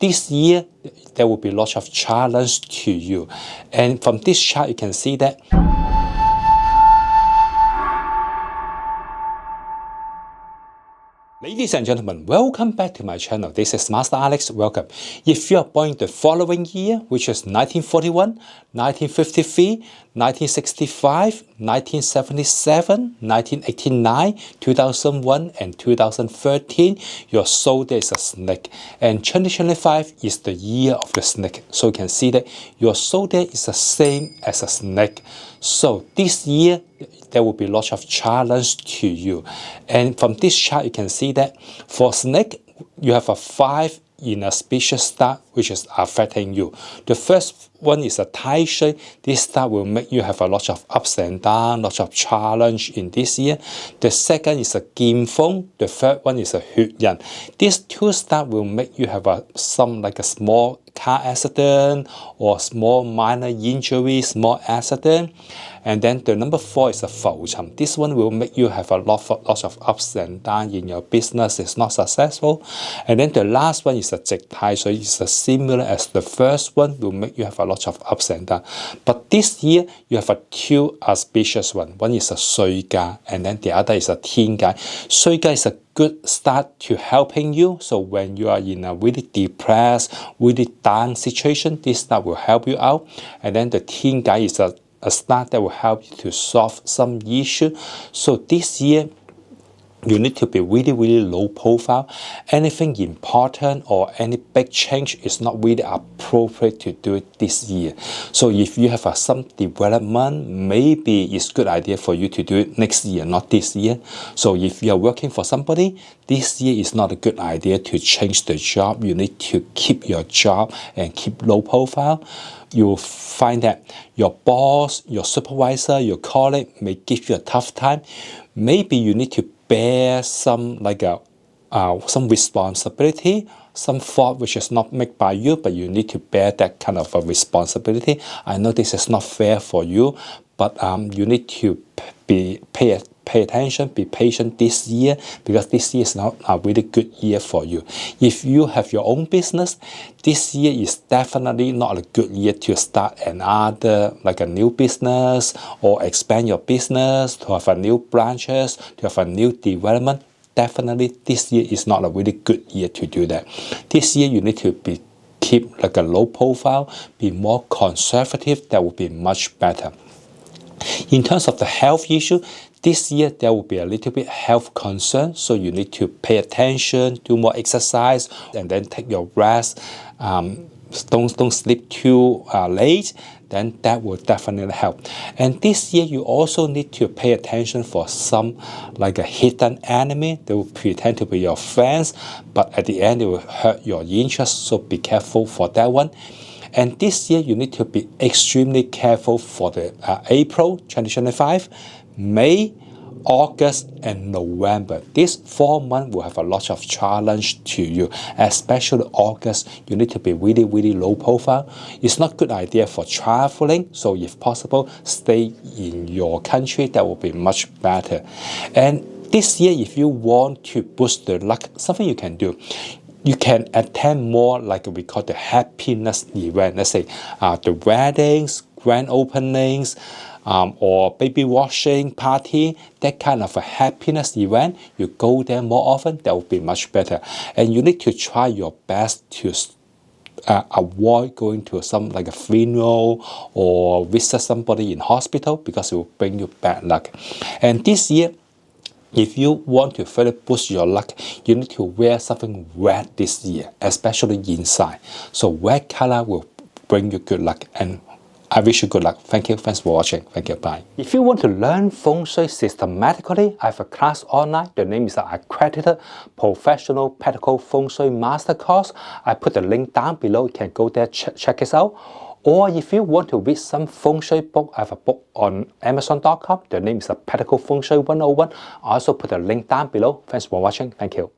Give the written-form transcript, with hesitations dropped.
this year, there will be lots of challenge to you. And from this chart, you can see that ladies and gentlemen, welcome back to my channel. This is Master Alex. Welcome. If you are born the following year, which is 1941, 1953, 1965, 1977, 1989, 2001, and 2013, your zodiac is a snake. And 2025 is the year of the snake. So you can see that your zodiac is the same as a snake. So this year, there will be lots of challenge to you. And from this chart, you can see that for snake, you have a 5 in a species star which is affecting you. The first one is a Tai Shui. This star will make you have a lot of ups and downs, lots of challenge in this year. The second is a Feng. The third one is a Yan. These two stars will make you have some like a small car accident or small minor injury, small accident. And then the number 4 is a Feng. This one will make you have lots of ups and downs in your business. It's not successful. And then the last one is a Tai Shui. It's similar as the first one, will make you have a lot of ups and downs. But this year, you have two auspicious one. One is a Shui guy, and then the other is a Tian guy. Shui guy is a good start to helping you. So when you are in a really depressed, really down situation, this star will help you out. And then the Tian guy is a star that will help you to solve some issue. So this year, you need to be really low profile. Anything important or any big change is not really appropriate to do it this year. So if you have some development, maybe it's good idea for you to do it next year, not this year. So if you are working for somebody, this year is not a good idea to change the job. You need to keep your job and keep low profile. You will find that your boss, your supervisor, your colleague may give you a tough time. Maybe you need to bear some some responsibility, some fault which is not made by you, but you need to bear that kind of a responsibility. I know this is not fair for you, but you need to pay attention, be patient this year, because this year is not a really good year for you. If you have your own business, this year is definitely not a good year to start another like a new business or expand your business, to have a new branches, to have a new development. Definitely this year is not a really good year to do that. This year you need to keep like a low profile, be more conservative. That will be much better. In terms of the health issue, this year there will be a little bit health concern, so you need to pay attention, do more exercise, and then take your rest. Don't sleep too late. Then that will definitely help. And this year you also need to pay attention for some like a hidden enemy. They will pretend to be your friends, but at the end they will hurt your interest. So be careful for that one. And this year you need to be extremely careful for the April 2025, May, August, and November. These 4 months will have a lot of challenge to you, especially August. You need to be really low profile. It's not a good idea for traveling, so if possible, stay in your country. That will be much better. And this year, if you want to boost the luck, something you can do. You can attend more like we call the happiness event. Let's say the weddings, grand openings, or baby washing party, that kind of a happiness event. You go there more often, that will be much better. And you need to try your best to avoid going to some like a funeral or visit somebody in hospital, because it will bring you bad luck. And this year, if you want to further boost your luck, you need to wear something red this year, especially inside. So red color will bring you good luck, and I wish you good luck. Thank you. Thanks for watching. Thank you. Bye. If you want to learn Feng Shui systematically, I have a class online. The name is Accredited Professional Practical Feng Shui Master Course. I put the link down below. You can go there, check it out. Or if you want to read some Feng Shui book, I have a book on Amazon.com. The name is Practical Feng Shui 101. I also put a link down below. Thanks for watching. Thank you.